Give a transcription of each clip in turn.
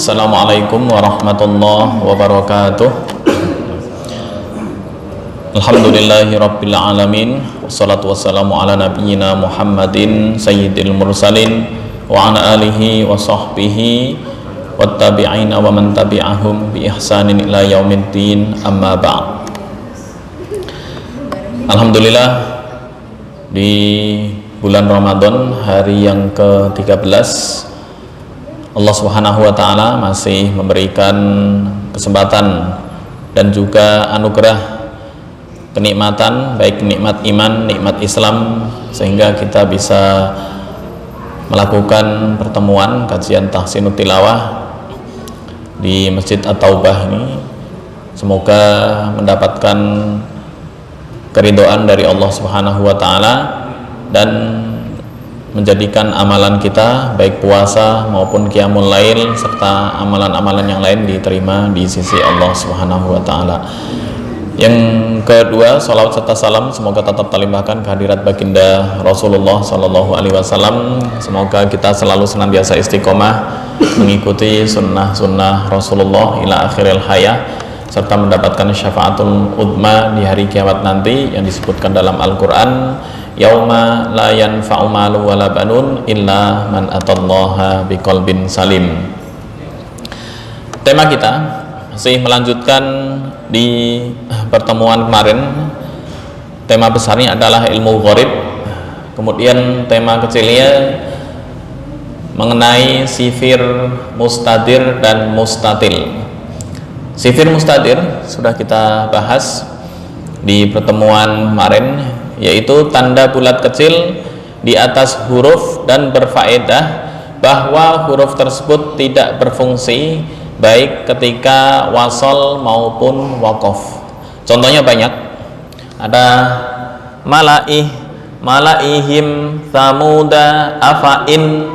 Assalamualaikum warahmatullahi wabarakatuh. Alhamdulillahirabbil alamin. Wassalatu wassalamu ala nabiyyina Muhammadin sayyidil mursalin wa ala alihi wa sahbihi wattabi'ina wa man tabi'ahum bi ihsanin ila yaumiddin, amma ba'd. Alhamdulillah, di bulan Ramadan hari yang ke-13 Allah Subhanahu wa taala masih memberikan kesempatan dan juga anugerah kenikmatan, baik nikmat iman, nikmat Islam, sehingga kita bisa melakukan pertemuan kajian tahsinut tilawah di Masjid At-Taubah ini. Semoga mendapatkan keridhaan dari Allah Subhanahu wa taala dan menjadikan amalan kita, baik puasa maupun qiyamul lail serta amalan-amalan yang lain diterima di sisi Allah Subhanahu wa taala. Yang kedua, salawat serta salam semoga tetap terlimpahkan kehadirat baginda Rasulullah sallallahu alaihi wasallam. Semoga kita selalu senantiasa istiqomah mengikuti sunnah-sunnah Rasulullah ila akhiril hayah, serta mendapatkan syafaatul udma di hari kiamat nanti yang disebutkan dalam Al-Qur'an, yauma la yanfa'u malu wala banun illa man atallaha biqalbin salim. Tema kita masih melanjutkan di pertemuan kemarin. Tema besarnya adalah ilmu gharib. Kemudian tema kecilnya mengenai sifir mustadir dan mustatil. Sifir mustadir sudah kita bahas di pertemuan kemarin, yaitu tanda bulat kecil di atas huruf dan berfaedah bahwa huruf tersebut tidak berfungsi baik ketika wasol maupun waqaf. Contohnya banyak, ada malaihim samuda afain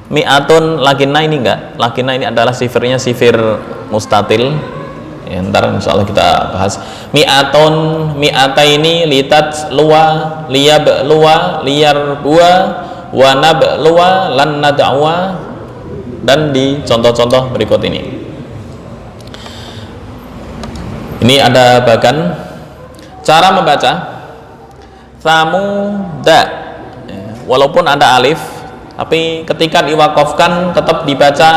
mi'atun. Lakinna ini enggak, lakinna ini adalah sifirnya sifir mustatil ya, ntar insyaallah kita bahas. Mi'atun mi'ataini litat luwa liyab luwa liyar buwa wanab luwa lan nad'wa, dan di contoh-contoh berikut ini. Ini ada bagan cara membaca samuda, walaupun ada alif tapi ketika diwakafkan tetap dibaca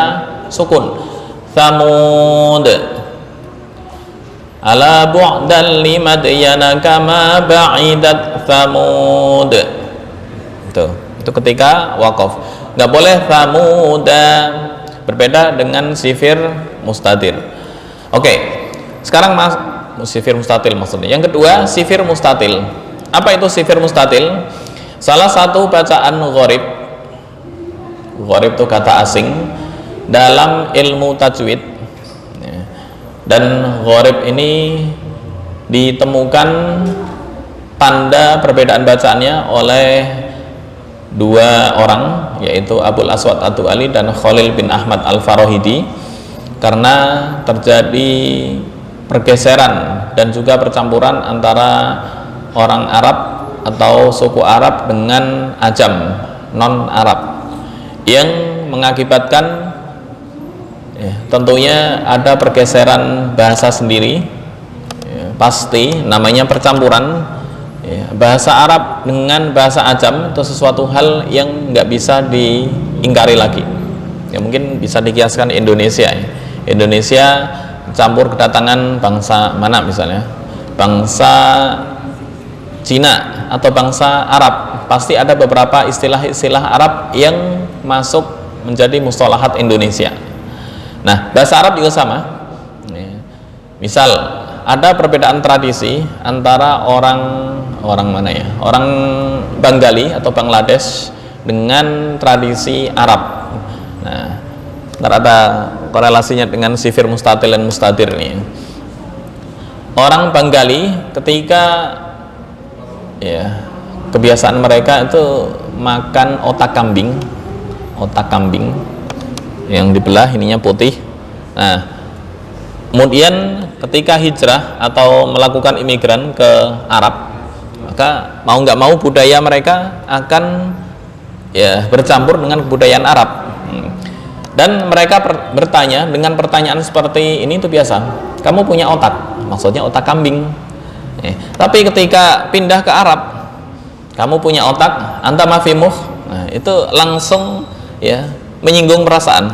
sukun. Samud ala bu'dan limadyana kama ba'idat samud. Itu ketika wakaf. Nggak boleh samuda, berbeda dengan sifir mustatir. Oke, sekarang sifir mustatil maksudnya. Yang kedua, sifir mustatil. Apa itu sifir mustatil? Salah satu bacaan gharib. Gharib itu kata asing dalam ilmu tajwid, dan gharib ini ditemukan tanda perbedaan bacaannya oleh dua orang, yaitu Abul Aswad Ad-Du'ali dan Khalil bin Ahmad Al-Farahidi, karena terjadi pergeseran dan juga percampuran antara orang Arab atau suku Arab dengan Ajam non Arab, yang mengakibatkan tentunya ada pergeseran bahasa sendiri, pasti namanya percampuran bahasa Arab dengan bahasa Ajam. Itu sesuatu hal yang nggak bisa diingkari lagi ya. Mungkin bisa dikiaskan Indonesia Indonesia campur kedatangan bangsa mana, misalnya bangsa Cina atau bangsa Arab, pasti ada beberapa istilah-istilah Arab yang masuk menjadi mustalahat Indonesia. Nah, bahasa Arab juga sama. Misal ada perbedaan tradisi antara orang mana ya, orang Bengali atau Bangladesh dengan tradisi Arab. Nah, ada korelasinya dengan sifir mustatil dan mustadir nih. Orang Bengali ketika kebiasaan mereka itu makan otak kambing yang dibelah, ininya putih. Nah, kemudian ketika hijrah atau melakukan imigran ke Arab, maka mau nggak mau budaya mereka akan bercampur dengan kebudayaan Arab. Dan mereka bertanya dengan pertanyaan seperti ini itu biasa. Kamu punya otak, maksudnya otak kambing. Tapi ketika pindah ke Arab, kamu punya otak, anta mafimuh. Nah, itu langsung ya menyinggung perasaan.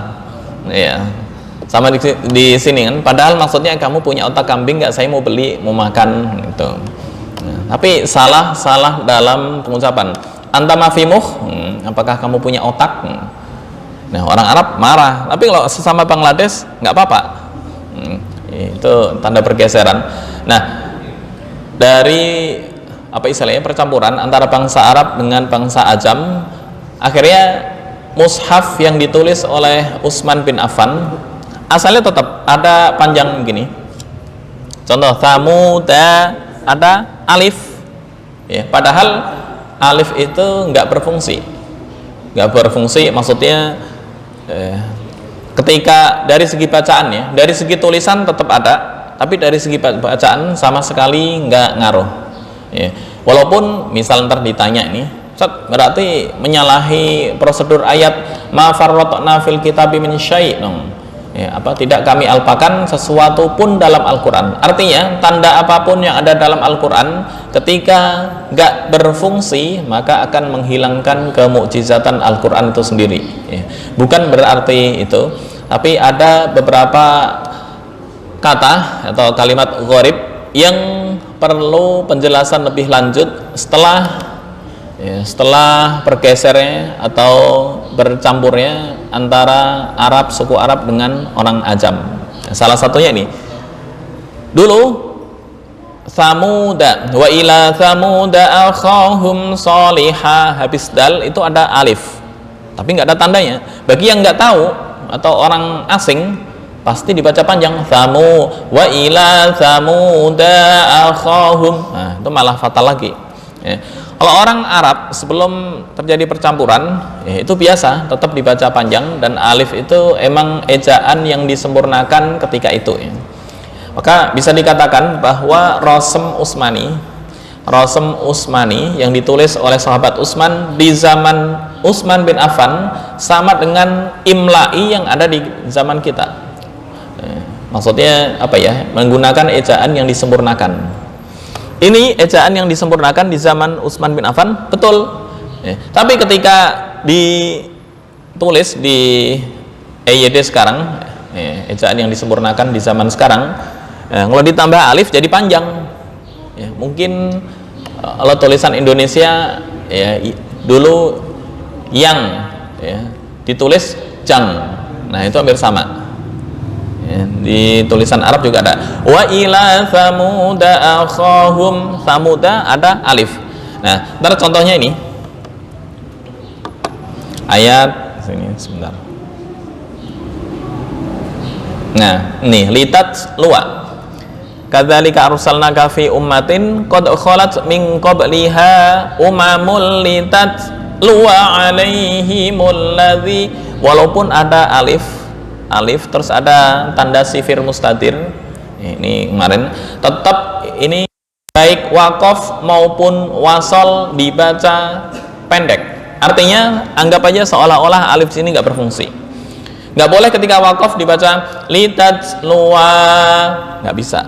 Ya. Sama di sini kan, padahal maksudnya kamu punya otak kambing nggak, saya mau beli, mau makan gitu. Nah, tapi salah dalam pengucapan. Anta mafimuh, apakah kamu punya otak? Nah, orang Arab marah, tapi kalau sesama Bangladesh nggak apa-apa. Itu tanda pergeseran. Nah, dari apa istilahnya percampuran antara bangsa Arab dengan bangsa Ajam, akhirnya mushaf yang ditulis oleh Utsman bin Affan asalnya tetap ada panjang begini. Contoh Thamuda ada alif, ya, padahal alif itu nggak berfungsi, maksudnya ketika dari segi bacaan ya, dari segi tulisan tetap ada, tapi dari segi bacaan sama sekali nggak ngaruh. Ya. Walaupun misal ntar ditanya ini, berarti menyalahi prosedur ayat ma farratna fil kitabi min syai', ya, apa tidak kami alpakan sesuatu pun dalam Al-Quran. Artinya tanda apapun yang ada dalam Al-Quran ketika nggak berfungsi maka akan menghilangkan kemukjizatan Al-Quran itu sendiri, ya. Bukan berarti itu, tapi ada beberapa kata atau kalimat gharib yang perlu penjelasan lebih lanjut setelah bergesernya atau bercampurnya antara Arab, suku Arab dengan orang Ajam. Salah satunya ini dulu, Samuda wa ila Samuda akhahum salihah, habis dal itu ada alif tapi nggak ada tandanya. Bagi yang nggak tahu atau orang asing pasti dibaca panjang, Samu wa ila Samuda akhahum. Nah, itu malah fatal lagi, ya. Kalau orang Arab sebelum terjadi percampuran, ya, itu biasa tetap dibaca panjang, dan alif itu emang ejaan yang disempurnakan ketika itu, ya. Maka bisa dikatakan bahwa Rasm Utsmani yang ditulis oleh sahabat Utsman di zaman Utsman bin Affan sama dengan imla'i yang ada di zaman kita. Maksudnya apa ya? Menggunakan ejaan yang disempurnakan. Ini ejaan yang disempurnakan di zaman Utsman bin Affan, betul. Tapi ketika ditulis di EYD sekarang, ejaan yang disempurnakan di zaman sekarang, kalau ditambah alif jadi panjang. Mungkin kalau tulisan Indonesia ya, dulu yang ditulis jang, nah itu hampir sama. Di tulisan Arab juga ada wa ila Samuda akhahum, Samuda ada alif. Nah, ntar contohnya ini ayat sini sebentar. Nah, nih litat luwa kadzalika arsalnaka fi ummatin qad khalat min qabliha umamul litat luwa alaihimul ladzi, walaupun ada alif terus ada tanda sifir mustatir ini kemarin, tetap ini baik waqaf maupun wasol dibaca pendek. Artinya anggap aja seolah-olah alif sini nggak berfungsi. Nggak boleh ketika waqaf dibaca litat luwa, nggak bisa,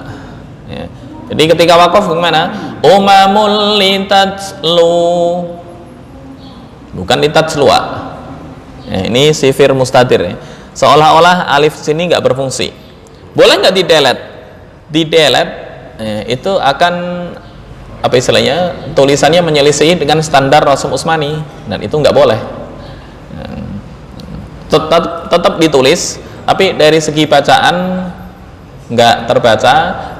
ya. Jadi ketika waqaf gimana? Umamul litat lu, bukan litat luwa, ya, ini sifir mustatir, ya. Seolah-olah alif sini nggak berfungsi. Boleh nggak di-delete? Itu akan apa istilahnya, tulisannya menyelisih dengan standar Rasm Utsmani, dan itu nggak boleh. Tetap ditulis, tapi dari segi bacaan nggak terbaca,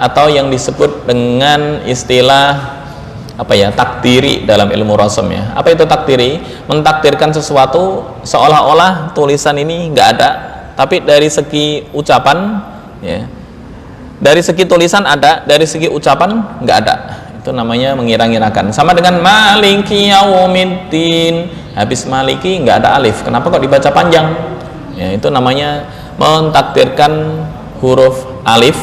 atau yang disebut dengan istilah apa ya, takdiri dalam ilmu rasm, ya. Apa itu takdiri? Mentakdirkan sesuatu seolah-olah tulisan ini nggak ada, tapi dari segi ucapan, ya, dari segi tulisan ada, dari segi ucapan nggak ada. Itu namanya mengira-ngirakan. Sama dengan maliki yaumiddin, habis maliki nggak ada alif, kenapa kok dibaca panjang? Ya, itu namanya mentakdirkan huruf alif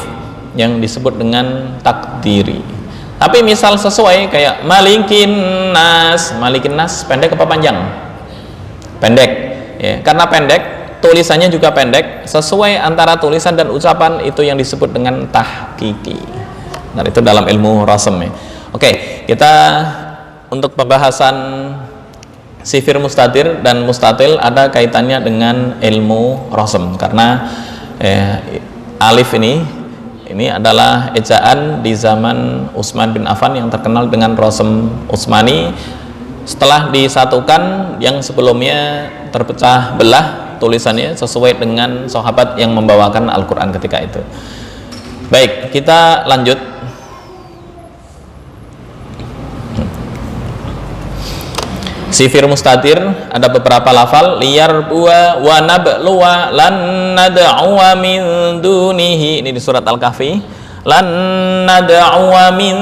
yang disebut dengan takdiri. Tapi misal sesuai kayak malikin nas pendek apa panjang? Pendek, ya. Karena pendek tulisannya juga pendek, sesuai antara tulisan dan ucapan, itu yang disebut dengan tahqiqi. Nah, itu dalam ilmu rasm ya. Oke, kita untuk pembahasan sifir mustatir dan mustatil ada kaitannya dengan ilmu rasm, karena alif ini adalah ejaan di zaman Utsman bin Affan yang terkenal dengan rasm Utsmani. Setelah disatukan, yang sebelumnya terpecah belah tulisannya sesuai dengan sahabat yang membawakan Al-Quran ketika itu. Baik, kita lanjut. Sifir mustatir ada beberapa lafal, liyar buwa wa nabluwa lan nad'uwa min dunihi, ini di surat Al-Kahfi, lan nad'uwa min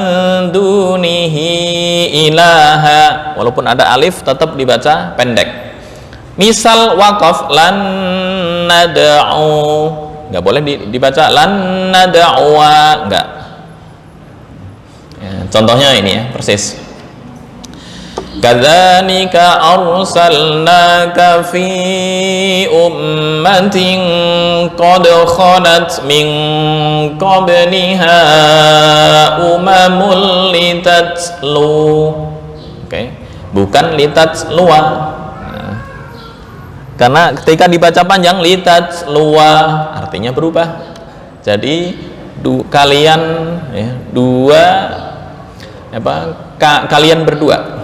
dunihi ilaha, walaupun ada alif tetap dibaca pendek. Misal waqaf lan nad'u, nggak boleh dibaca lan nad'uwa, nggak ya, contohnya ini ya, persis. Kadzalika arsalnaka fi ummatin qad khalat min qabliha umamul litatlu. Oke, bukan litatlua. Nah, karena ketika dibaca panjang litatlua artinya berubah. Jadi kalian ya, kalian berdua.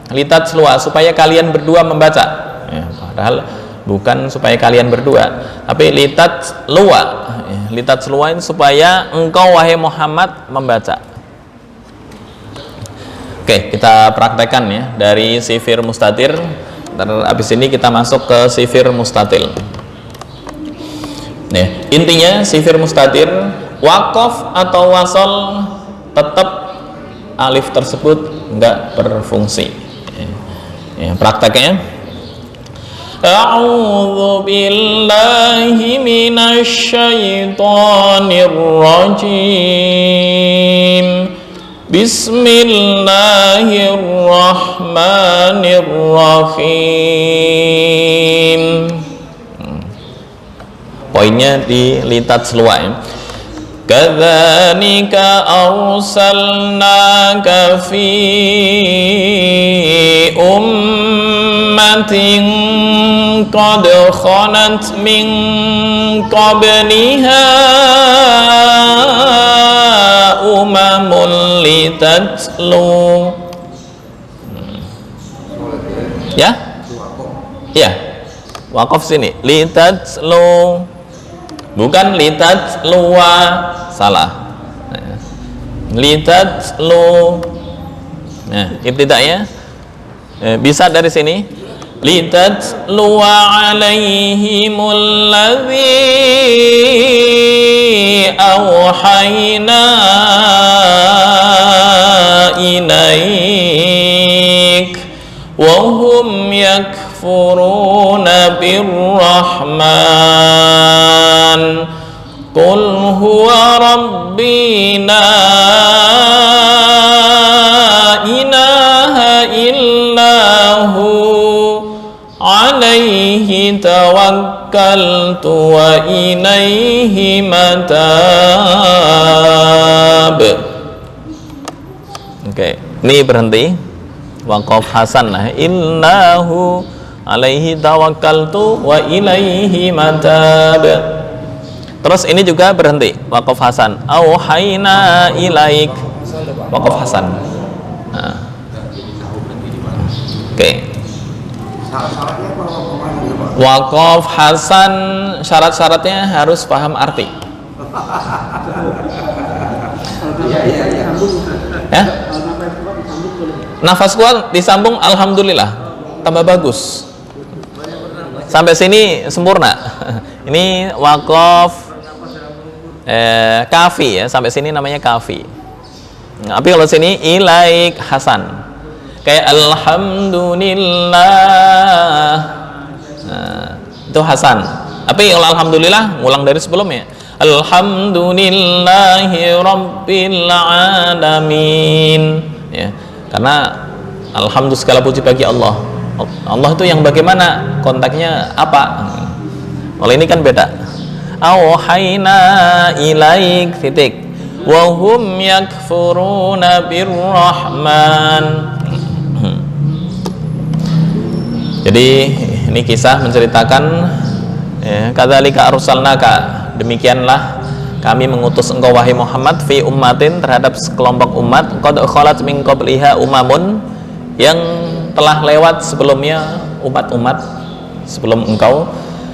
Litatlua, supaya kalian berdua membaca ya, padahal bukan supaya kalian berdua, tapi litatlua ya, litatlua ini supaya engkau wahai Muhammad membaca. Oke, kita praktekkan ya dari sifir mustatir. Habis ini kita masuk ke sifir mustatil. Nah, intinya sifir mustatir waqaf atau wasol tetap alif tersebut enggak berfungsi. Ya, prakteknya A'udzu billahi minasy syaithanir rajim. Bismillahirrahmanirrahim. Poinnya di litat selua ya. Kadzalika arsalnaka fi ummatin qad khalat min qabliha umamul litatlu. Ya? Iya. Waqaf sini. Litatlu. Bukan litatluwa, salah. Litatlu. Nah, ibtida'nya bisa dari sini. Litatluwa alaihimul ladzi awhayna ilaik wa hum yakfuruna birrahman. Qul huwa rabbi la ilaha illahu alaihi tawakkaltu wa ilaihi matab. Oke, ini berhenti. Waqaf hasan lah. Illahu alaihi tawakkaltu wa ilaihi matab. Terus ini juga berhenti, waqaf hasan. Auhayna ilaik, waqaf hasan. Nah. Oke. Waqaf hasan syarat-syaratnya harus paham arti. Ya? Nafas kuat disambung, alhamdulillah, tambah bagus. Sampai sini sempurna. Ini waqaf kafi ya, sampai sini namanya kafi. Tapi kalau sini ilaik hasan, kayak alhamdulillah, nah, itu hasan. Tapi kalau alhamdulillah ngulang dari sebelumnya, alhamdulillahi rabbil alamin ya, karena alhamdulillah segala puji bagi Allah. Allah itu yang bagaimana, konteksnya apa? Kalau ini kan beda. Auhayna ilaik titik wa hum yakfuruna birrahman. Jadi ini kisah menceritakan kadzalika arsalnaka, demikianlah kami mengutus engkau wahai Muhammad fi ummatin, terhadap sekelompok umat, qad khalat min qabliha umamun, yang telah lewat sebelumnya umat-umat sebelum engkau,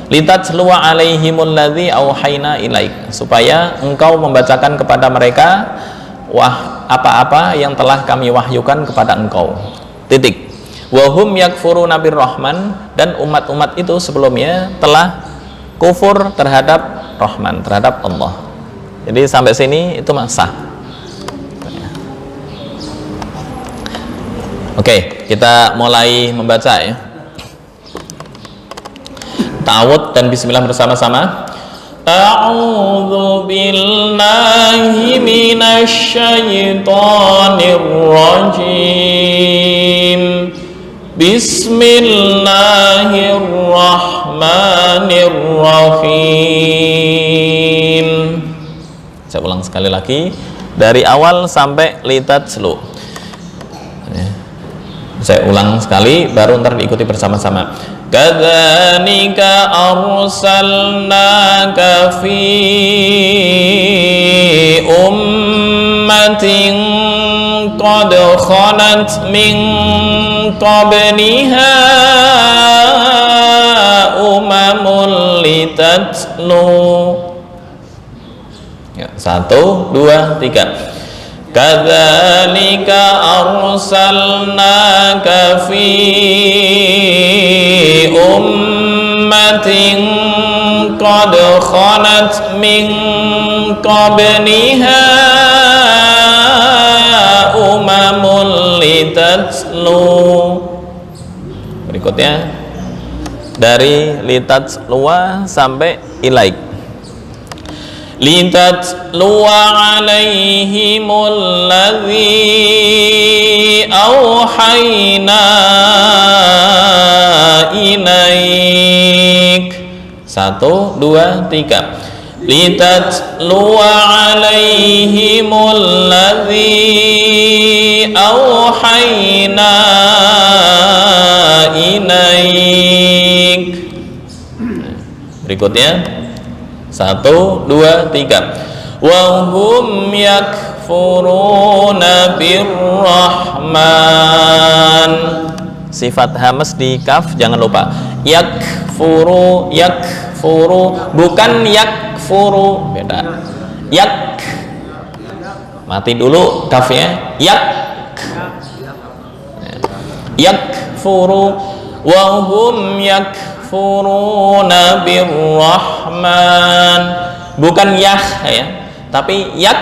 litatlu alaihimul ladzi auhayna ilaik, supaya engkau membacakan kepada mereka apa-apa yang telah kami wahyukan kepada engkau. Titik. Wa hum yakfuruna birrahman, dan umat-umat itu sebelumnya telah kufur terhadap Rahman, terhadap Allah. Jadi sampai sini itu sah. Oke, kita mulai membaca ya. Ta'awudz dan bismillah bersama-sama. A'udzu billahi minasy syaithanir rajim. Bismillahirrahmanirrahim. Saya ulang sekali lagi dari awal sampai litatlu. Saya ulang sekali, baru ntar diikuti bersama-sama. Kadzalika arsalnaka fi ummatin qad khalat min qabliha umamul litatlu. Ya, 1, 2, 3. Kadzalika arsalnaka fi ummatin qad khalat min qabliha umamul litatlu. Berikutnya dari litatluwa sampai ilaik. Litatluwa alaihimul ladzi auhayna ilaik. 1, 2, 3. Litatluwa alaihimul ladzi auhayna ilaik. Berikutnya 1, 2, 3. Wa hum yakfuruna birrahman. Sifat hamas di kaf jangan lupa. Yakfuru, yakfuru, bukan yakfuru, beda. Yak, mati dulu kafnya. Yak, yakfuru, wa hum yakfuruna birrahman, bukan yah ya, tapi yak.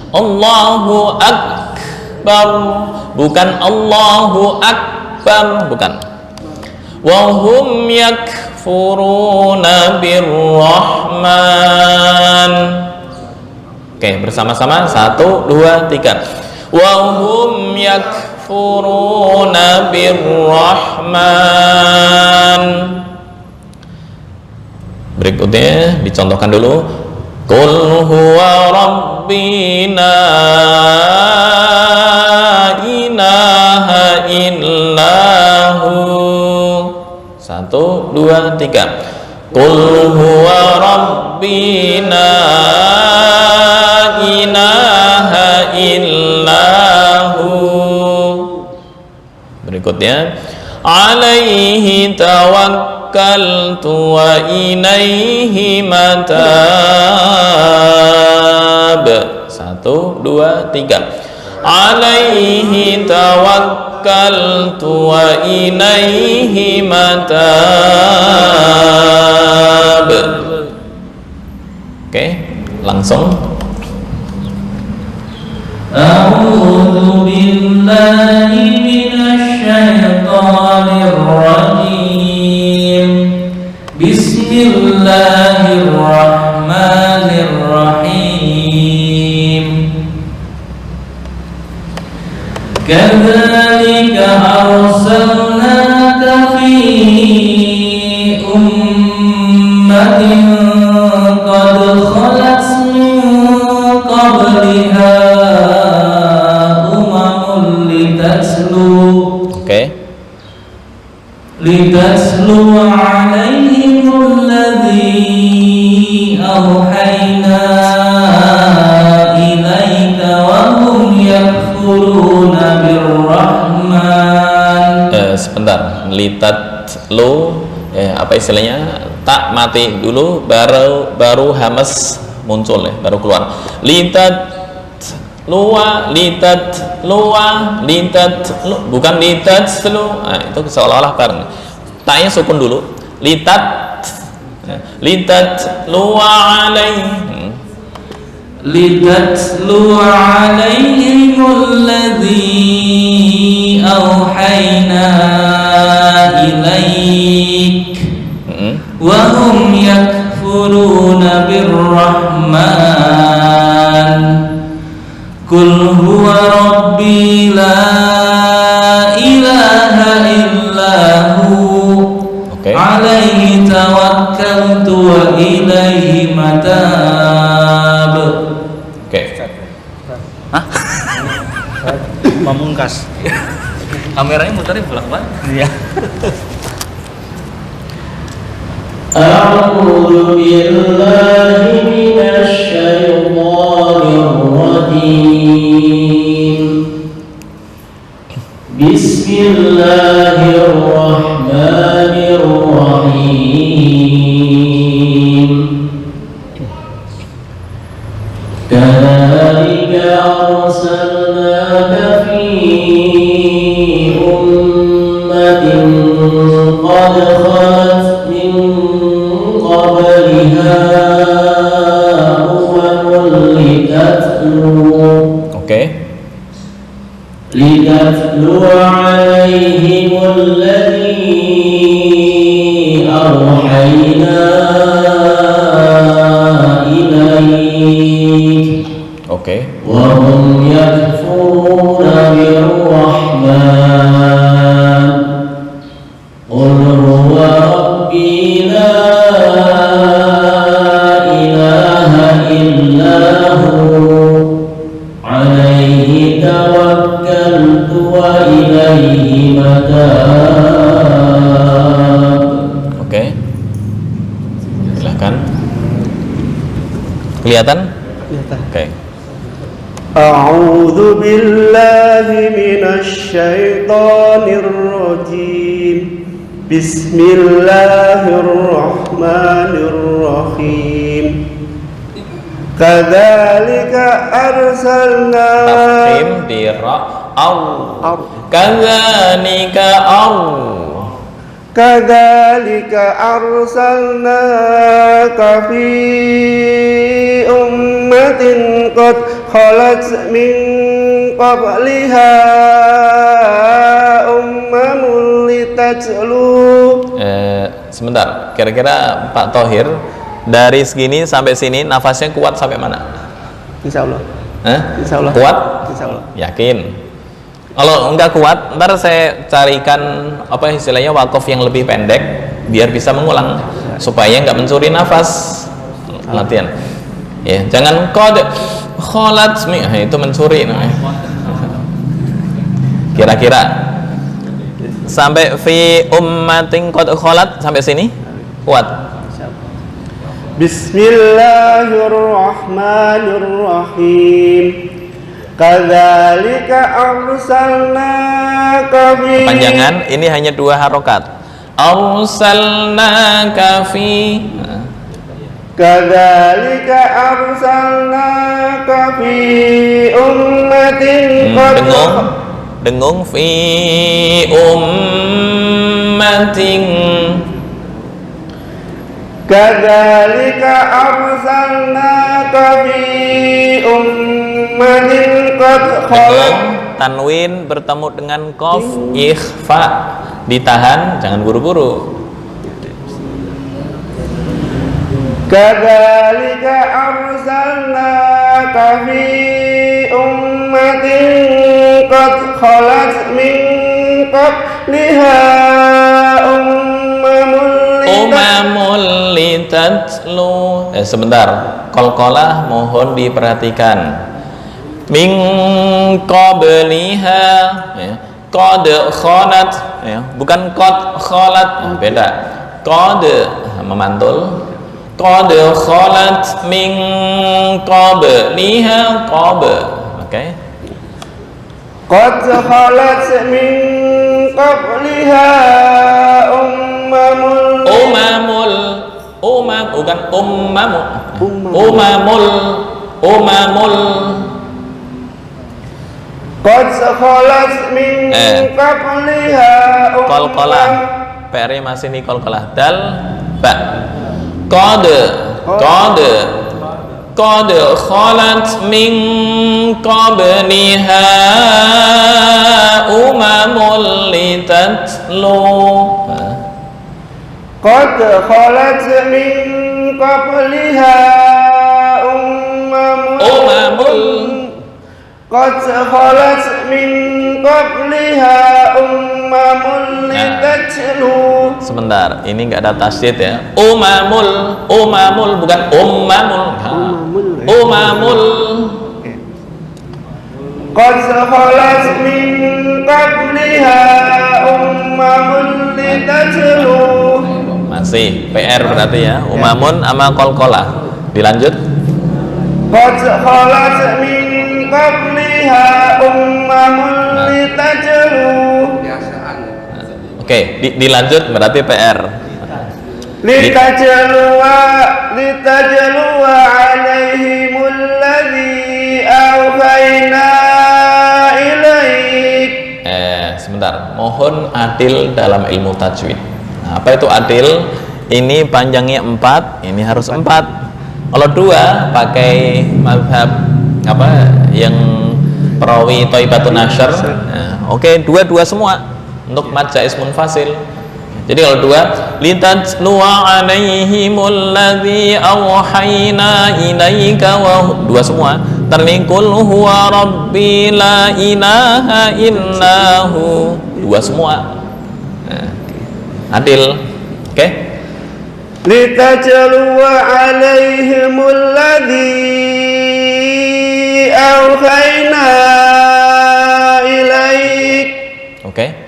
Allahu akbar, bukan Allahu akbar, bukan. Wa hum yakfuruna birrahman. Oke, bersama-sama 1, 2, 3. Wa hum yakfuruna birrahman. Berikutnya dicontohkan dulu. Qul huwa rabbi la ilaha illahu. 1, 2, 3. Qul huwa rabbi la ilaha illahu. Berikutnya, alaihi tawakkaltu wa ilaihi matab. 1, 2, 3. Alaihi tawakkaltu wa ilaihi matab. Oke, langsung. A'udzu billahi minasy syaithanir rajim. Bismillahirrahmanirrahim. Kadzalika arsalnaka fi ummatin أوحينا إليك وهم يكفرون بالرحمن. Sebentar, litat lu apa istilahnya, tak mati dulu baru hamas muncul ya, baru keluar. Litat luwa, bukan litat lu. Nah, itu seolah-olah bareng. Taknya sukun dulu. Litat luwa alaihi. لتتلو عليهم الذي أوحينا إليك وهم يكفرون بالرحمن قل هو ربي لا إله إلا هو عليه توكلت وإليه متاب. Hah? Pamungkas. Kameranya muterin bolak-balik. Iya. A'udzu billahi minasy syaithanir rajim. Bismillahirrahmanirrahim. Kadzalika arsalnaka fi ummatin qad khalat min qabliha umamun litatlu alaihim alladhi awhayna وهم يكفرون بالرحمن قل هو ربي لا إله إلا هو عليه توكلت وإليه متاب. Oke. Silahkan. Kelihatan? Kelihatan. Oke. أعوذ بالله من الشيطان الرجيم بسم الله الرحمن الرحيم كذلك أرسلنا Tafkhim di ra au. Kadzalika au. كذلك أرسلناك في أمة قد خلت من قبلها أمم لتتلو. Sebentar, kira-kira Pak Thohir dari segini sampai sini nafasnya kuat sampai mana? Insya Allah. Insya Allah. Kuat? Insya Allah. Yakin? Kalau enggak kuat, ntar saya carikan apa istilahnya wakaf yang lebih pendek biar bisa mengulang supaya nggak mencuri nafas. Latihan. Ya, jangan qad khalat itu mencuri namanya. Kira-kira sampai fi ummatin qad khalat sampai sini kuat. Bismillahirrahmanirrahim. Kadzalika arsalnaka fi. Panjangan ini hanya 2 harokat. Arsalnaka fi. Kadzalika arsalnaka fi ummatin dengung fi ummatin. Kadzalika arsalnaka fi ummatin qad khalat. Tanwin bertemu dengan qaf, ikhfa, ditahan, jangan buru-buru. Kadzalika arsalnaka fi ummatin qad khalat min qabliha umamul litatlu. Sebentar, qalqalah mohon diperhatikan. Min qabliha ya. Qad khalat ya, bukan qad khalat, beda. Qad memantul, qad khalat min qabliha oke. قد خلت من قبلها bukan umamul قد خلت من قبلها qalqalah PR-nya masih nih qalqalah dal ba qad khalat min qabliha umamul litatlu قد خلت من قبلها قد خلت من قبلها litatlu. Sebentar, ini nggak ada tasydid ya. Umamul bukan ummamul. Umamul. Qad khalat min qabliha litatlu. Masih PR berarti ya. Umamun sama qalqalah. Dilanjut. Qad khalat min qabliha litatlu. Oke, dilanjut berarti PR. Litajlu alaihimul ladzi awhayna ilaik. Sebentar, mohon adil dalam ilmu tajwid. Nah, apa itu adil? Ini panjangnya 4, ini harus 4. Kalau 2 pakai mazhab apa yang perawi Thaibatun Nashr. Nah, oke, 2 semua untuk mad jaiz munfasil. Jadi kalau 2 litajlu alaihimul ladzi awhayna ilaika wa 2 semua terlingkul huwa rabbi la ilaha illahu 2 semua. Nah, adil. Oke. Litajlu alaihimul ladzi awhayna ilaik. Oke.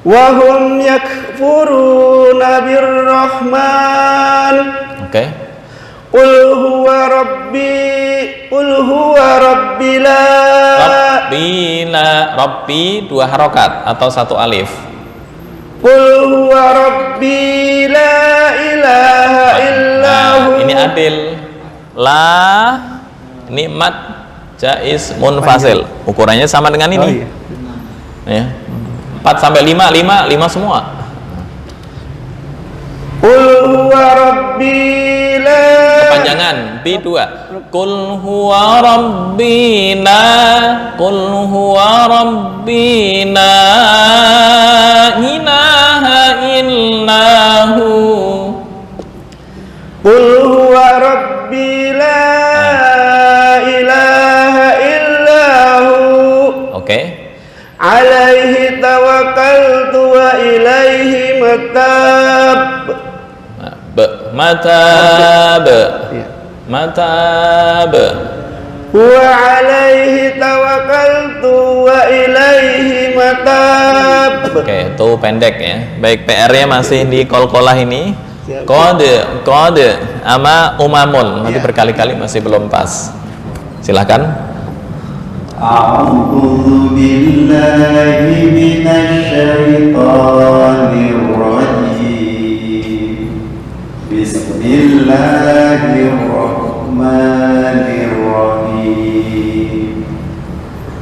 Wa hum yakfuruna birrahman. Oke. Qul huwa rabbi la Rabbi 2 harokat atau 1 alif. Qul huwa rabbi la ilaha illahu. Ini adil. La nikmat jaiz munfasil. Ukurannya sama dengan ini. Ya. 4 sampai 5 semua. Qul huwa rabbi la. Kepanjangan B2. Qul huwa rabbina. Qul huwa rabbina ilaha illahu. Qul huwa rabbi la ilaha illahu. Oke. Alaihi tawakkaltu wa ilaihi matab. Matab. Wa alaihi tawakkaltu wa ilaihi matab. Oke, itu pendek ya. Baik, PR-nya masih di qalqalah ini. Qad ama umamun. Nanti berkali-kali masih belum pas. Silakan. أعوذ بالله من الشيطان الرجيم بسم الله الرحمن الرحيم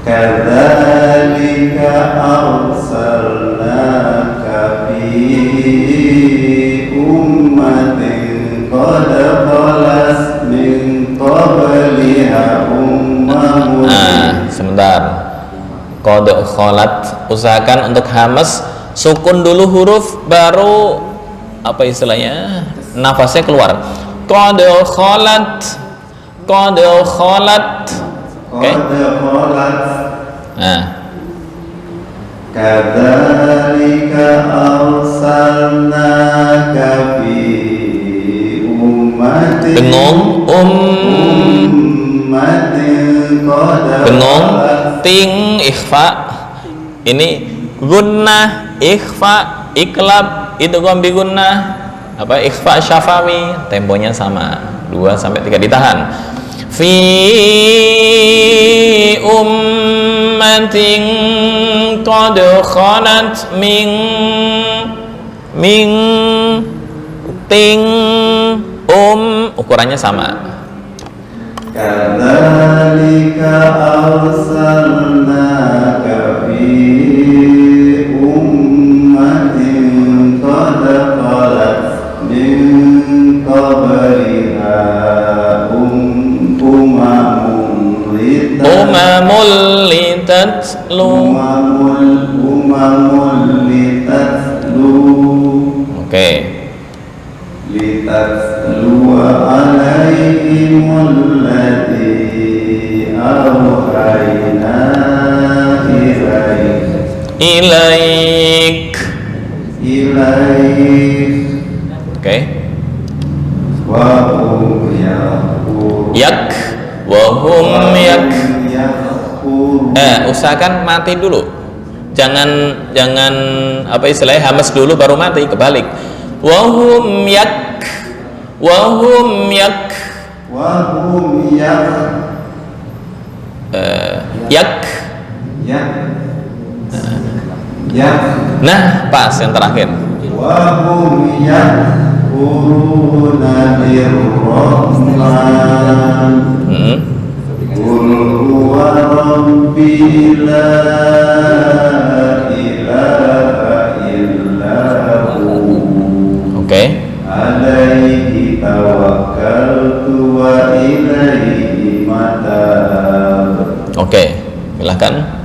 كذلك أرسلناك في أمة قد خلت من قبلها Sebentar. Qad kholat, usahakan untuk hamas sukun dulu huruf baru apa istilahnya nafasnya keluar. Qad kholat. Oke. Nah, kadzalika arsalnaka fi ummatin Bengung, ting, ikhfa. Ini gunnah, ikhfa, iklab, itu gombi gunnah. apa ikhfa syafawi, temponya sama 2 sampai 3 ditahan. Fi ummatin qad khalat min ting ukurannya sama. Kadzalika arsalnaka fi ummatin qad khalat min qabliha umamul litatlu. Oke. Litatlu alaihimul ladzi awhayna ilaik. Oke. Wa hum yaqulun Yak wahum yak. Usahakan mati dulu. Jangan apa istilahnya hamas dulu baru mati, kebalik. Wahum yak. Nah, pas yang terakhir. Wahum yaquluna lirrahman Qul huwa rabbi la ilaha illahu. Oke. Alaihi tawakkaltu wa ilaihi matab. Oke, silakan.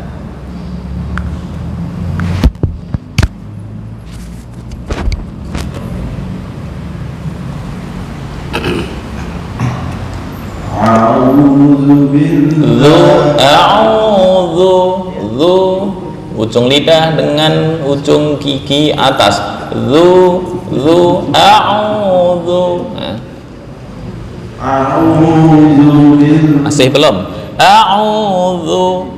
Ujung lidah dengan ujung gigi atas. Masih belum. A'udzu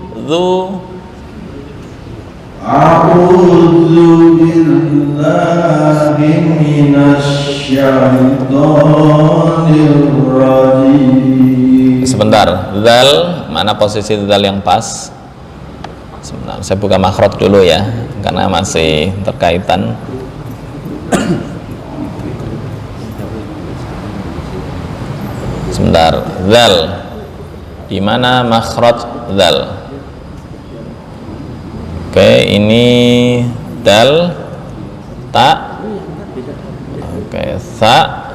billahi minasyaitonir rajim. Sebentar, zal, mana posisi zal yang pas? Sebentar, saya buka makhraj dulu ya, karena masih terkaitan. Sebentar, zal. Di mana makhraj zal? Oke, ini dal, ta. Oke, sa,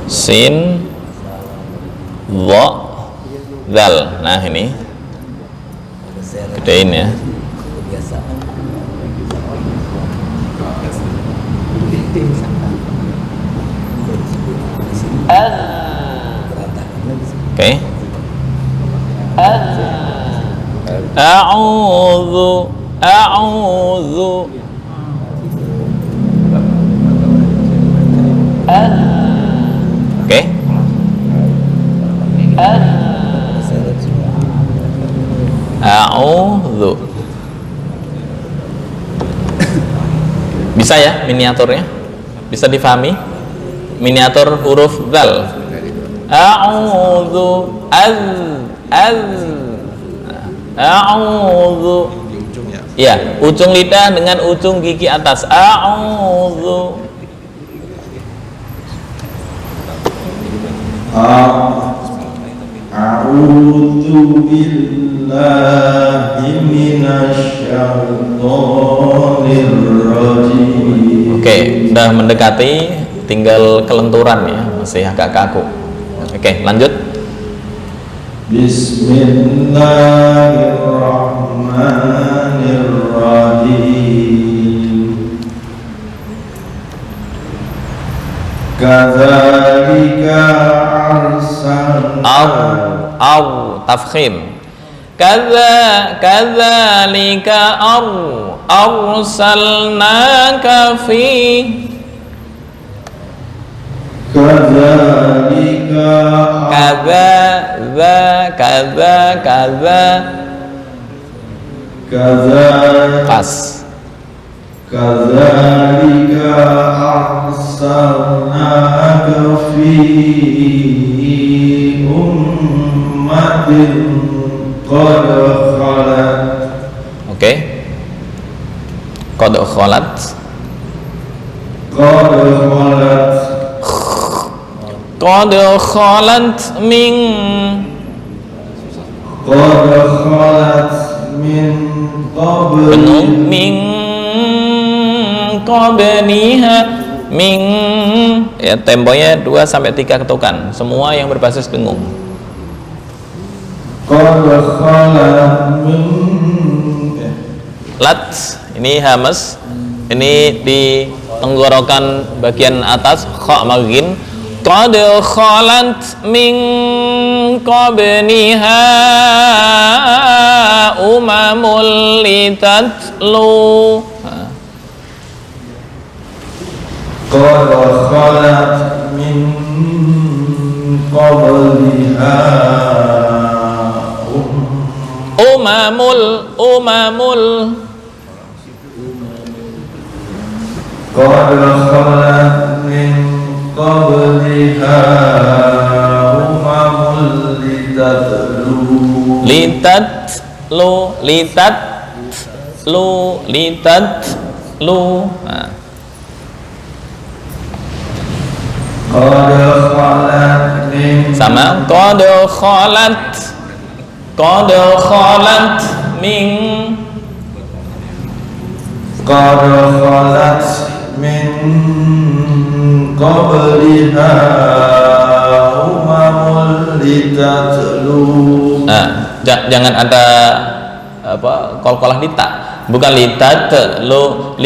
sin, dha, zal. Nah, ini gedein ya. Oke. A'udzu. Oke. A'udzu. Bisa ya miniaturnya? Bisa difahami? Miniatur huruf zal. A'udzu a'udzu. Ya, ujung lidah dengan ujung gigi atas. A'udzu. A'udzu billahi minasyaitonir rajim. Oke, udah mendekati, tinggal kelenturan ya, masih agak kaku. Oke, lanjut. Bismillahirrahmanirrahim. Kadzalika Aw tafkhim. Kadzalika arsalnaka fi. Kaza pas. kadzalika arsalnaka fi ummatin qad khalat. Oke. Qad khalat. Qad khalat. Qad khalat min. Qad khalat min Penuh qabli. min qabliha min, ya temponya 2 sampai 3 ketukan, semua yang berbasis dengung. Qad khalat min. Lat, ini hamas, ini di tenggorokan bagian atas, kha maghin. Qad khalat min qabliha umamul litatlu. Qad khalat min qabliha Umamul Qad khalat min qabliha umamul litatlu. litatlu. Nah. Qad khalat min Sama qad khalat min. Qad khalat min qabliha umamul litatlu. Nah, jangan ada apa qalqalah di ta, bukan litatlu.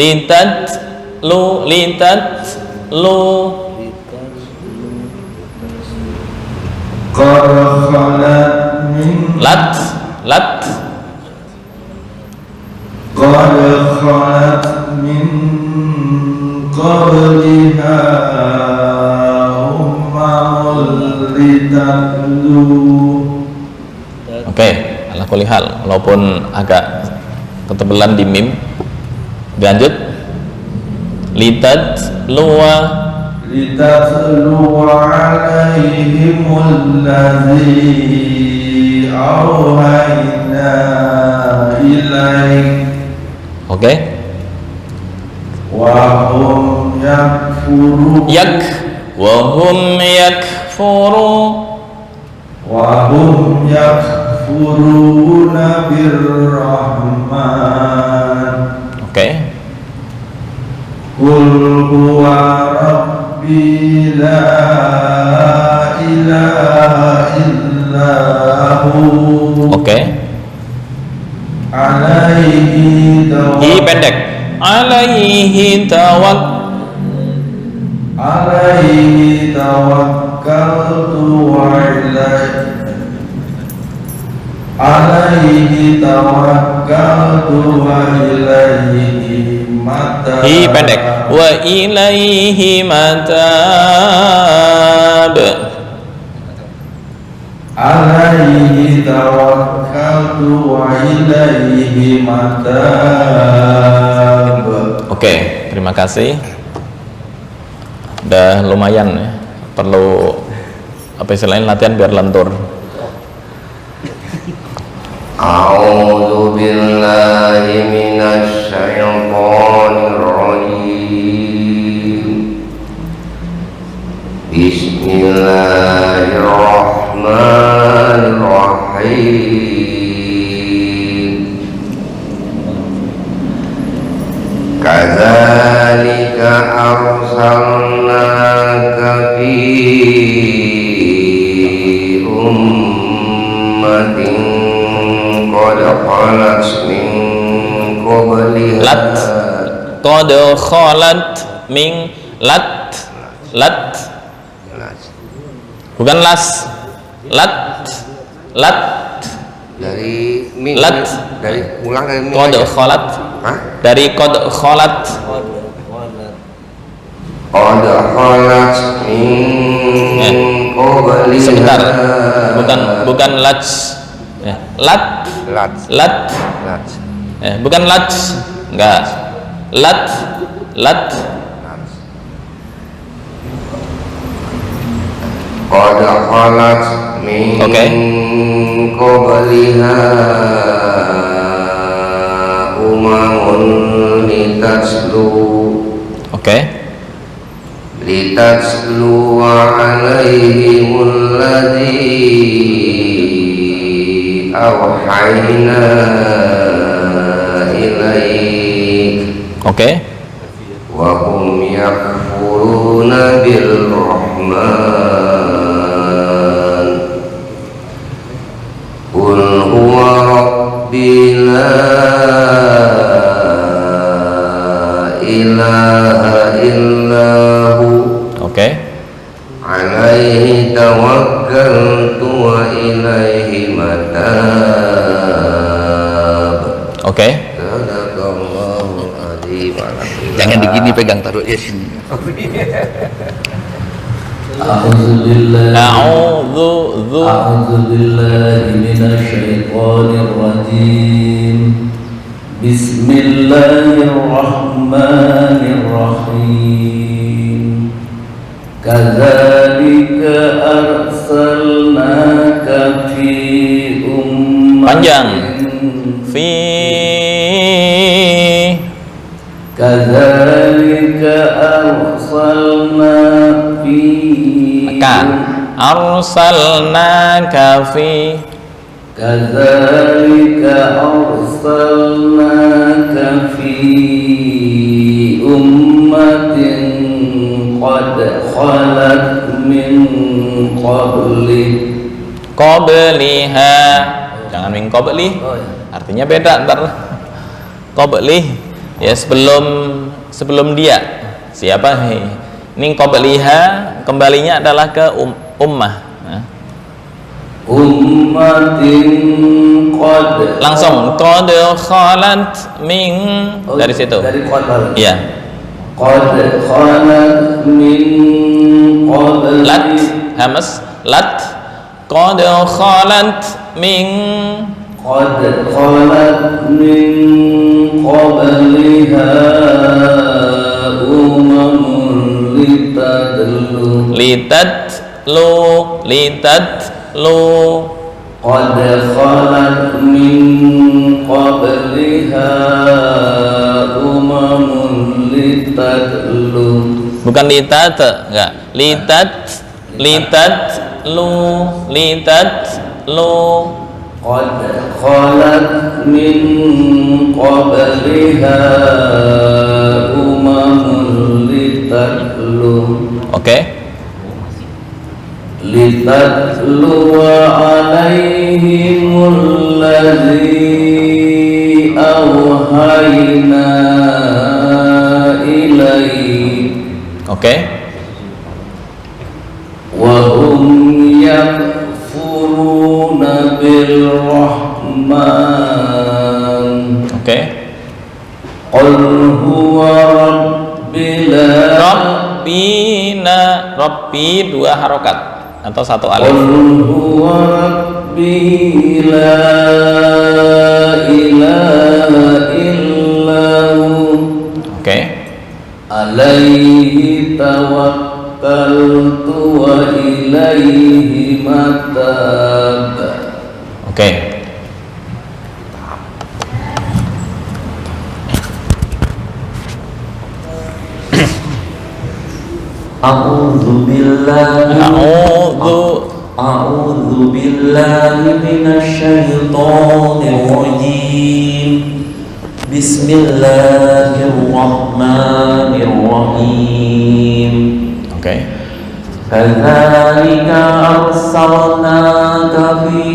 Qad khalat min lat Qad khalat min qabliha umamul litatlu. Oke, ala kulli hal, walaupun agak ketebelan di mim. Lanjut. Litatlu alaihimul ladzi awhayna ilaik. Oke. Wa hum yakfuru Wa hum yakfuruna birrahman. Oke. Qul huwa rabbi la ilaha illahu. Oke. Alaihi I pendek. Alaihi tawakkaltu wa ilaihi matab. Hi pendek. Wa ilaihi matab. Alaihi tawakkaltu wa ilaihi matab. Oke, terima kasih. Udah lumayan ya. Perlu apa istilahnya latihan biar lentur. A'udzu billahi minasy syaithanir rajim. Bismillahirrahmanirrahim. Kadzalika arsalnaka fi ummatin qad khalat min qabliha. Qad khalat min lat. Bukan las. Lat. Dari min. Lat. Dari ulang dari min. Qad aja. khalat. Hah? Dari qad khalat. Qad khalat min qabliha. Sebentar. Bukan lat. Ya. Lat. Lat. Bukan lat. Enggak. Lat. Qad khalat min Oke. qabliha umamun Oke. litatlu alaihimul ladzi awhayna ilaik. Oke. Wa hum yakfuruna bil rahman. Qul huwa rabbi la ilaha illahu. Oke. Alaihi tawakkaltu wa ilaihi matab. Oke. Sadaqallahul azim. Jangan begini, pegang, taruh di sini. A'udzu billahi minasyaitonir rajim. Bismillahirrahmanirrahim. Kadzalika arsalnaka fi Panjang. ummatin Fi. Kadzalika arsalna fi Arsalnaka fi. Kadzalika arsalnaka fi ummatin qad khalat min Qabliha. Jangan min qabli. Artinya beda ntar. Qabli ya sebelum dia. Siapa? Ini qabliha kembalinya adalah ke ummah. Nah. ummatin qad Langsung qad khalat min dari situ. dari qad Iya. qad khalat min qabli Lat hamas lat qad khalat min qad khalat min qabliha umamun litatlu qad khalat min qabliha umamun litatlu bukan litat enggak litatlu qad khalat min qabliha umamun litatlu. Oke. Litatlu alaihimul ladzi awhayna ilaik. Oke. Wa hum yakfuruna bil rahman. Oke. Qul huwa rabbi la Rabbi dua harokat atau satu alif. Qul huwa rabbi la ilaha illahu. Oke. Alaihi tawakkaltu wa ilaihi matab. Oke. A'udzu billahi A'udzu billahi minasyaitonir rajim. Bismillahirrahmanirrahim. Oke. Kadzalika arsalnaka fi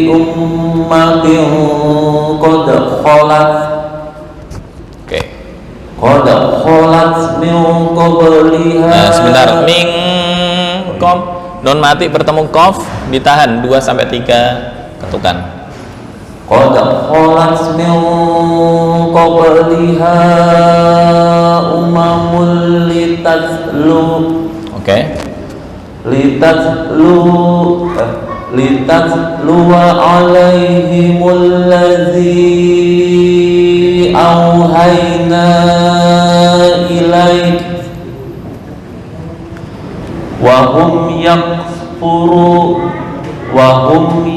ummatin qad khalat Oke. qad khalat min qabliha. Nah, sebentar. Min qaf non mati bertemu qaf ditahan 2 sampai 3 ketukan. Qad khalat min qabliha umamul litatlu. Oke. Litatlu alaihimul ladzi auhayna إليك وهم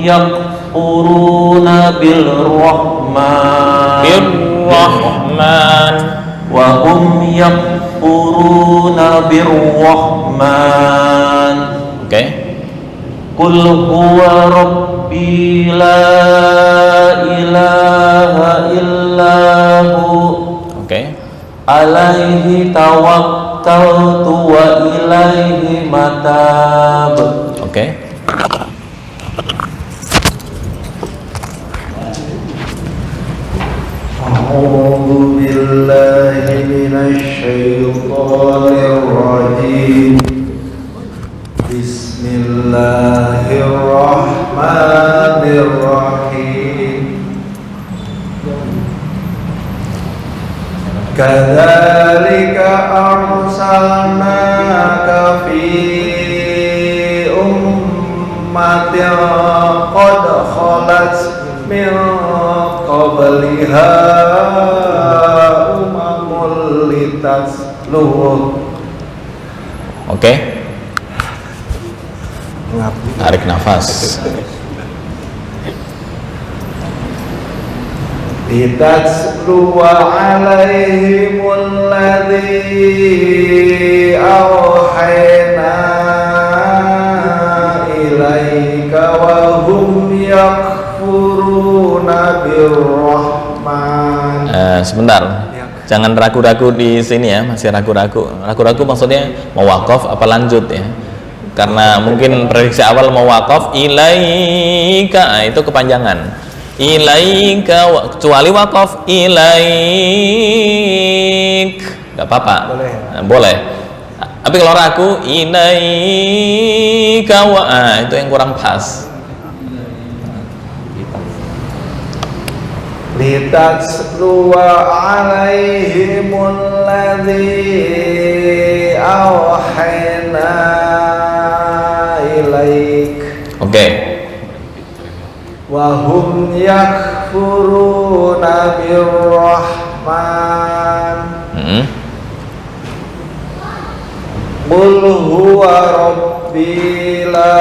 يكفرون بالرحمن وهم يكفرون بالرحمن. Oke. Qul huwa rabbi la ilaha illahu. Oke. Alaihi tawakkaltu wa ilaihi matab. Oke. A'udzu billahi minasy syaithanir rajim. Bismillahirrahmanirrahim. Kadzalika arsalnaka fi ummatin qad khalat min qabliha umamul litasluh. Oke. Tarik nafas. Litaslu alaihimul ladzi awhayna ilaika wa hum yakfuruna birrahman. Sebentar. Jangan ragu-ragu di sini ya, masih ragu-ragu. Ragu-ragu maksudnya mau wakaf apa lanjut ya? Karena mungkin prediksi awal mau wakaf ilaika, itu kepanjangan. Ilaika, kecuali wakaf ilaik, nggak apa-apa, boleh. Tapi kalau ragu ilaika itu yang kurang pas. Litaslu alaihimul ladzi awhayna ilaik. Oke. Wa hum yakfuruna birrahman. Qul huwa rabbi la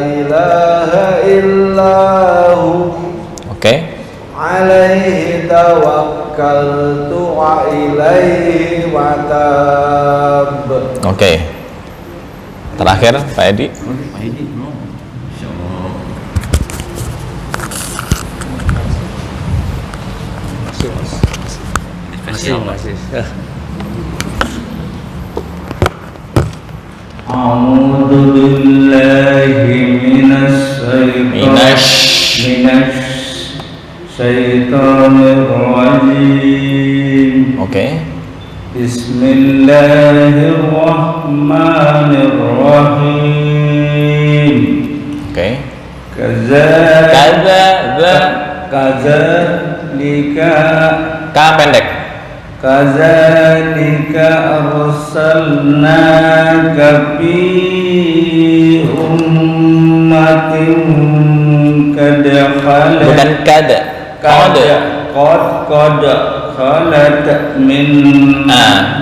ilaha illahu. Oke. Alaihi tawakkaltu wa ilaihi matab. Oke. Terakhir Pak Edi. Masih. A'udzu billahi minasy syaitonir rajim. Oke. Bismillahirrahmanirrahim. Oke. Kadzalika K pendek. Kadzalika arsalnaka fi ummatin qad khalat. Bukan kada. Qad khalat min.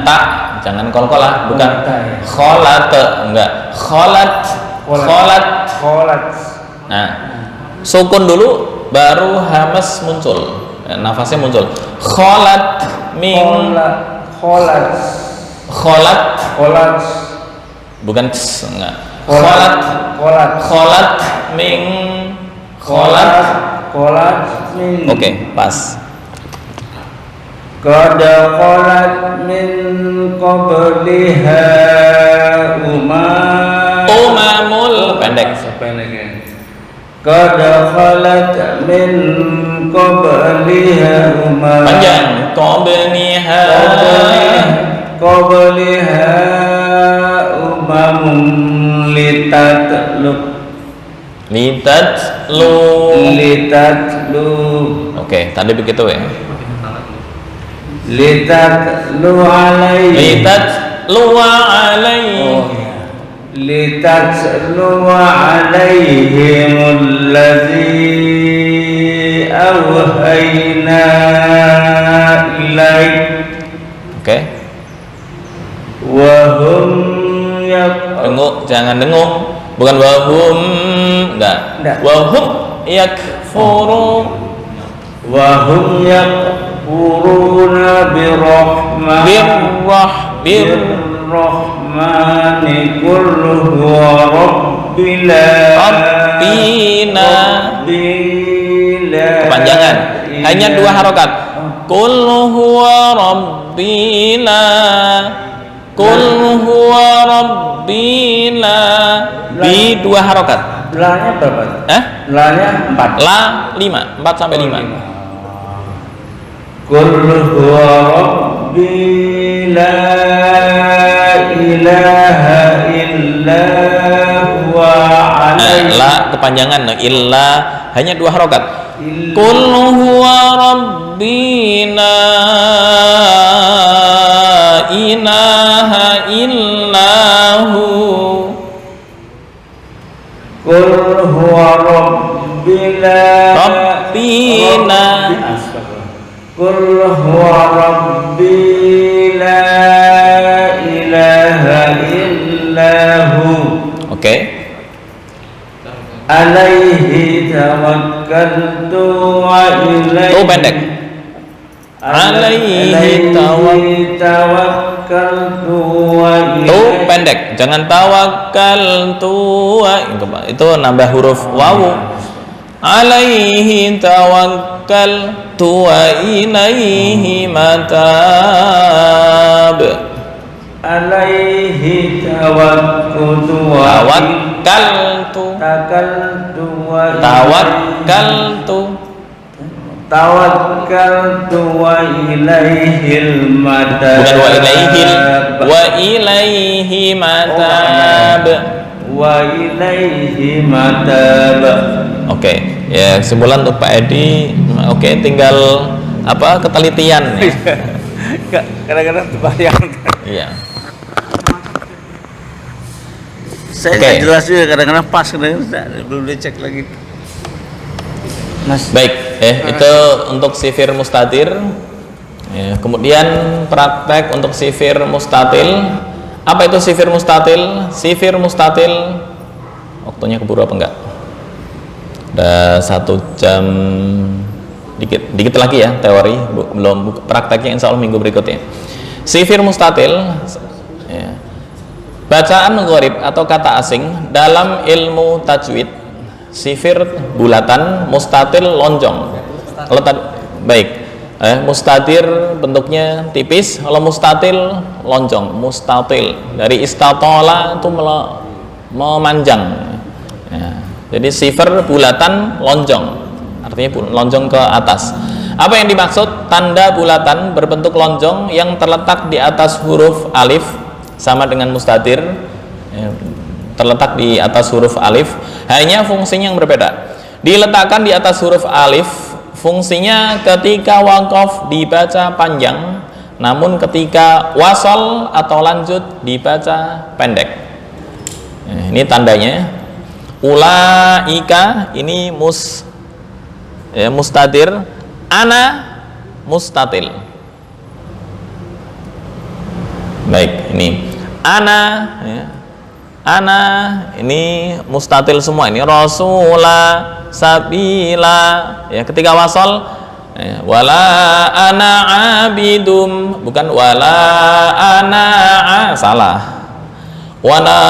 Tak, jangan kol-kolah, bukan kholat, enggak. Kholat. Nah, sukun dulu baru hamas muncul. Nafasnya muncul. Kholat min. Kholat. Bukan enggak. Kholat min. Oke, pas. Qad khalat min qabliha Umamul pendek. Qad khalat min qabliha Panjang. Qabliha umamun litatlu. Oke, tadi begitu ya. Litatlu alaihi litatlu alaihimul ladzi awhayna jangan dengung. Bukan wahum, enggak. Wahum yakfuru. Wahum yakfuruna birrahmani qul huwa rabbina. Kepanjangan, hanya 2 harokat. Qul huwa rabbina. Qul huwa rabbina. Bi 2 harokat. La-nya berapa? La-nya 4. La 5, 4 sampai 5. Qul huwa rabbi la ilaha illa huwa alaihi. La kepanjangan, illa hanya 2 harokat. Qul huwa rabbi la ilaha illahu. Qul huwa rabbi la Rabbina. Qul huwa rabbi la ilaha illahu. Oke. Alaihi tawakkaltu wa ilaihi. Tuh pendek. Alaihi tawakkaltu wa ilaihi. Tuh pendek, jangan tawakkaltu itu nambah huruf wawu. Alaihi tawakkaltu wa ilaihi matab. Alaihi tawakkaltu wa tawakkaltu wa ilaihil matab. Bukan wa ilaihi matab. Wa ilaihi matab. Oke, ya kesimpulan untuk Pak Edi. Oke, tinggal apa ketelitian ya. Kadang-kadang terbayang. Iya. Saya nggak jelas juga, kadang-kadang pas, kadang-kadang belum dicek lagi. Mas. Baik, itu untuk sifir mustatir. Ya, kemudian praktek untuk sifir mustatil. Apa itu sifir mustatil? Sifir mustatil, waktunya keburu apa enggak? Ada 1 jam dikit lagi ya teori, belum prakteknya insya Allah minggu berikutnya. Sifir mustatil, ya, bacaan gharib atau kata asing dalam ilmu tajwid. Sifir bulatan, mustatil lonjong. Kalau baik, mustatir bentuknya tipis, kalau mustatil lonjong. Mustatil dari istatola itu memanjang. Ya, jadi sifir bulatan lonjong, artinya lonjong ke atas. Apa yang dimaksud? Tanda bulatan berbentuk lonjong yang terletak di atas huruf alif, sama dengan mustatir, ya, terletak di atas huruf alif, hanya fungsinya yang berbeda. Diletakkan di atas huruf alif, fungsinya ketika waqaf dibaca panjang, namun ketika wasol atau lanjut dibaca pendek. Ini tandanya. Ulaika ini mustatir, ana mustatil. Baik, ini ana, ya. Ana ini mustatil semua, ini rasula, sabila, ya, ketika wasal, ya, wala ana abidum, bukan wala ana salah, wala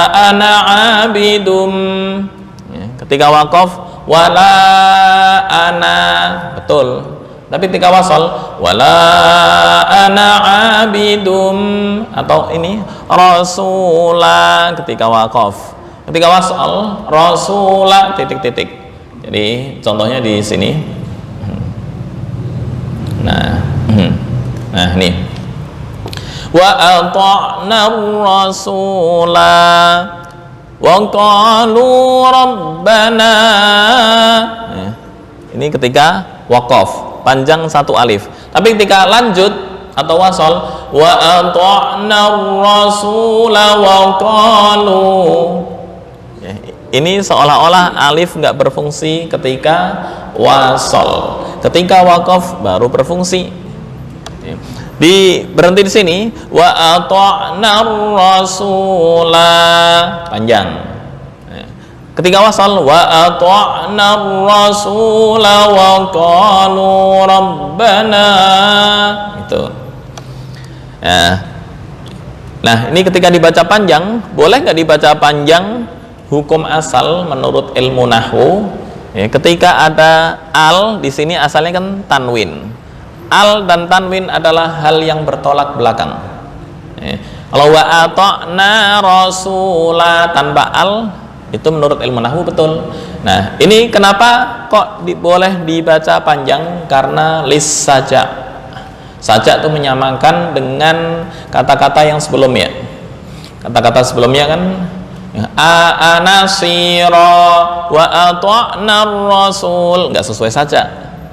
ana abidum, ya, ketika waqaf wala ana betul, tapi ketika wasal wala ana abidum, atau ini rasula ketika waqaf, ketika wasal rasula titik-titik. Jadi contohnya di sini. Nah ini wa ata'na rasula wa qalu rabbana. Ini ketika waqaf panjang 1 alif, tapi ketika lanjut atau wasal wa ata'na rasula wa qalu, ya, ini seolah-olah alif nggak berfungsi ketika wasal, ketika waqaf baru berfungsi. berhenti di sini, wa ata'na rasula, panjang. Ketika wasal, wa ata'na rasula wa qalu rabbana, itu. Nah, ini ketika dibaca panjang, boleh nggak dibaca panjang? Hukum asal menurut ilmu nahwu, ya, ketika ada al di sini asalnya kan tanwin. Al dan tanwin adalah hal yang bertolak belakang. Ya. Kalau wa ata'na rasula tanpa al, itu menurut ilmu nahwu betul. Nah, ini kenapa kok boleh dibaca panjang? Karena lis saja. Saja itu menyamakan dengan kata-kata yang sebelumnya. Kata-kata sebelumnya kan anasira wa ata'na rasul, nggak sesuai saja.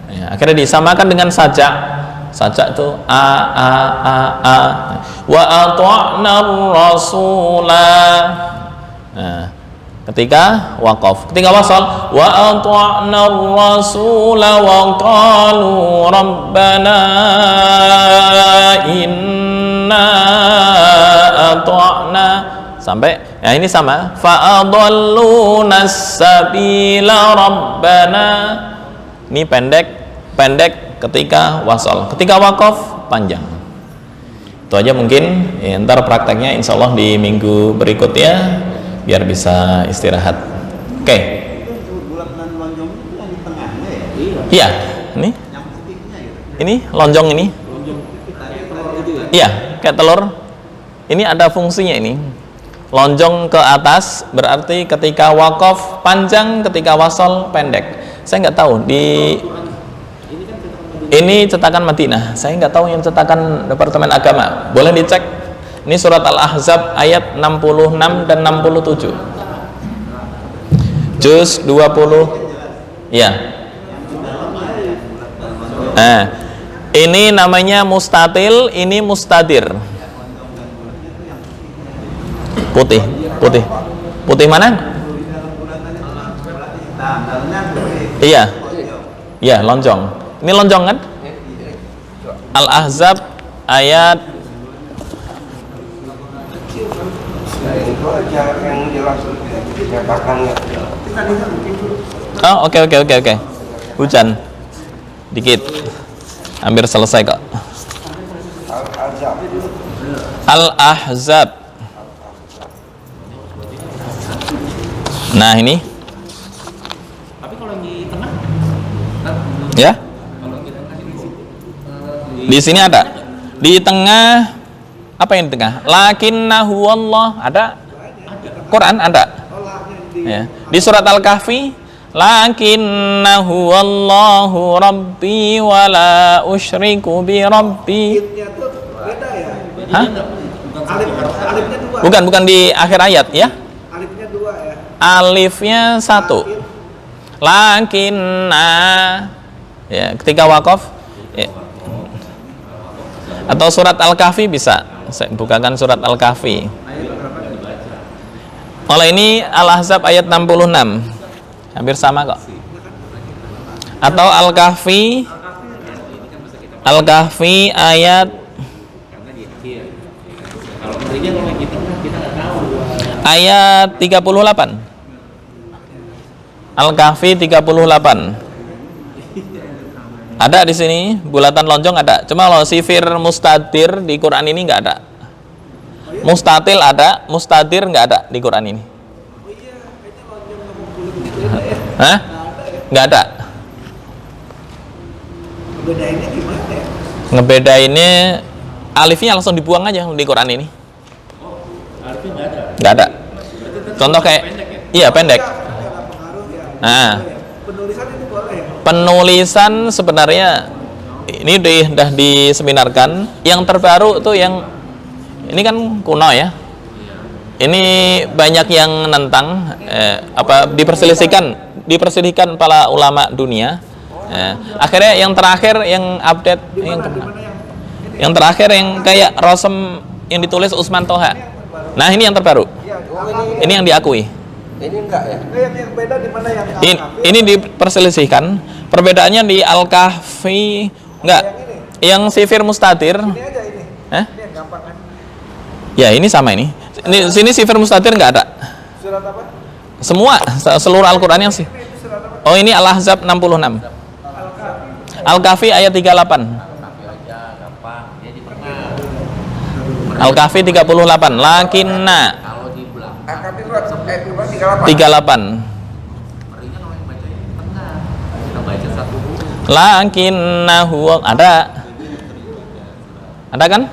Ya, akhirnya disamakan dengan saja. Saja itu a wa ata'na rasula. Nah, ketika waqaf, ketika wasal, wa ata'na rasula wa qalu rabbana inna ata'na, sampai ya ini sama, fa adalluna sabila rabbana. Ini pendek ketika wasal, ketika waqaf panjang. Itu aja mungkin ya, ntar prakteknya insyaallah di minggu berikutnya biar bisa istirahat. Oke. Iya, ini. Ini lonjong ini. Iya, kayak telur. Ini ada fungsinya ini. Lonjong ke atas berarti ketika waqaf panjang, ketika wasal pendek. Saya nggak tahu di ini cetakan Madinah. Saya nggak tahu yang cetakan Departemen Agama. Boleh dicek. Ini surat Al-Ahzab ayat 66 dan 67. Juz 20. Ya. Nah, ini namanya mustatil, ini mustadir. Putih. Putih mana? Iya. Iya, lonjong. Ini lonjong kan? Al-Ahzab ayat oh, oke. Hujan dikit, hampir selesai kok. Al-Ahzab. Nah, ini ya, di sini ada di tengah. Apa yang di tengah? Lakinnahu Allah, ada Quran ada. Ya. Di surat Al-Kahfi, lakinnahu Allahu rabbi wa la usyriku bi rabbi. Hah? Bukan di akhir ayat ya. Alifnya 2 ya. Alifnya 1. Lakinna ya, ketika waqaf ya. Atau surat Al-Kahfi bisa. Saya bukakan surat Al-Kahfi. Oleh ini Al-Ahzab ayat 66. Hampir sama kok. Atau Al-Kahfi ayat ayat 38. Al-Kahfi 38. Ada di sini bulatan lonjong ada. Cuma kalau sifir mustadir di Quran ini nggak ada. Mustatil ada, mustadir nggak ada di Quran ini. Hah? Nggak ada. Ngebedainnya gimana ya? Ngebedainnya alifnya langsung dibuang aja di Quran ini. Nggak ada. Contoh kayak, iya pendek. Nah, Penulisan itu boleh. penulisan sebenarnya ini sudah diseminarkan. Yang terbaru tuh yang ini kan kuno ya. Ini banyak yang nentang, diperselisihkan para ulama dunia. Akhirnya yang terakhir yang update yang terakhir yang kayak Rosem yang ditulis Usman Toha. Nah, ini yang terbaru. Ini yang diakui. Ini enggak ya? Yang beda di mana yang Ini diperselisihkan. Perbedaannya di Al-Kahfi enggak. Yang sifir mustadir. ini aja apa kan? Ya, ini sama ini. Ini sini sifir mustatir nggak ada. Surat apa? Semua seluruh Al-Qur'an yang sih. Itu surat apa? Oh, ini Al-Ahzab 66. Al-Kahfi ayat 38. Al-Kahfi 38. Lakinna 38. Lakinnahu ada kan?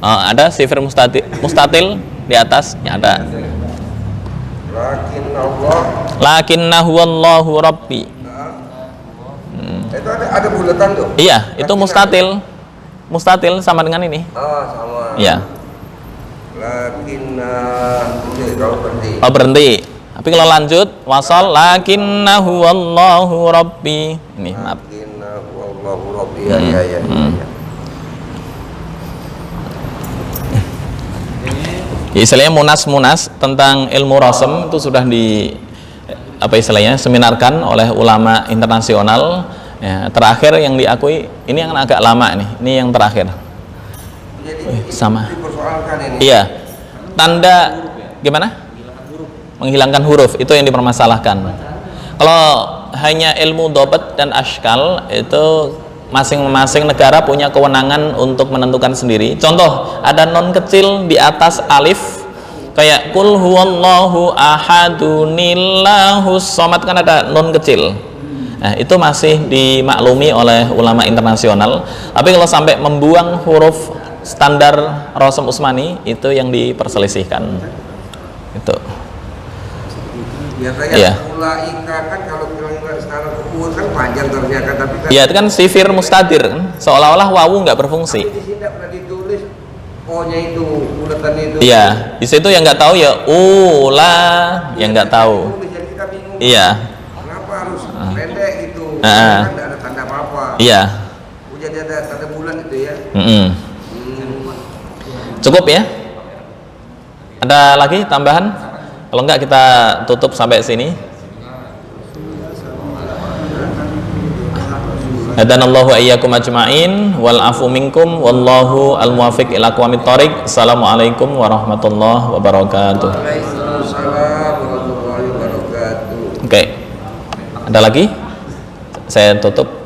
Oh, ada sifir mustatil di atas ya ada. Lakinnahu Allahu Rabbi. Itu ada bulatan tuh. Iya, itu mustatil. Mustatil sama dengan ini. Oh, sama. Iya. Kalau berhenti. Oh, berhenti. Tapi kalau lanjut wasal lakinnahu Allahu Rabbi. Ini maaf. Wallahu Rabbi. Ya. Istilahnya munas tentang ilmu rasam itu sudah di apa istilahnya seminarkan oleh ulama internasional. Ya, terakhir yang diakui ini yang agak lama nih. Ini yang terakhir. Jadi sama. dipersoalkan ini. Iya. Tanda gimana? Menghilangkan huruf itu yang dipermasalahkan. Kalau hanya ilmu dobat dan ashkal itu masing-masing negara punya kewenangan untuk menentukan sendiri. Contoh, ada non kecil di atas alif kayak kul huwallahu ahadunillahus somad, kan ada non kecil. Nah, itu masih dimaklumi oleh ulama internasional. Tapi kalau sampai membuang huruf standar Rasam Utsmani itu yang diperselisihkan. Itu. Biasanya Iya. ulaika kan kalau bilang standar kebun kan panjang ternyata tapi kan. Iya, itu kan sifir mustadir kan? Seolah-olah wawu nggak berfungsi. Tapi di sini tidak pernah ditulis O-nya itu, bulatan itu. Iya, di situ yang nggak tahu ya yang nggak tahu. Jadi kita bingung. Iya. Kenapa harus pendek gitu? Ah. Kan tidak ada tanda apa-apa. Iya. Oh, jadi ada tanda bulan itu ya. Cukup ya? Ada lagi tambahan? Kalau enggak kita tutup sampai sini. Hadanallahu iyyakum ajma'in wal afu minkum wallahu al-muwaffiq ila aqwamit thoriq. Assalamualaikum warahmatullahi wabarakatuh. Waalaikumsalam warahmatullahi wabarakatuh. Oke. Ada lagi? Saya tutup.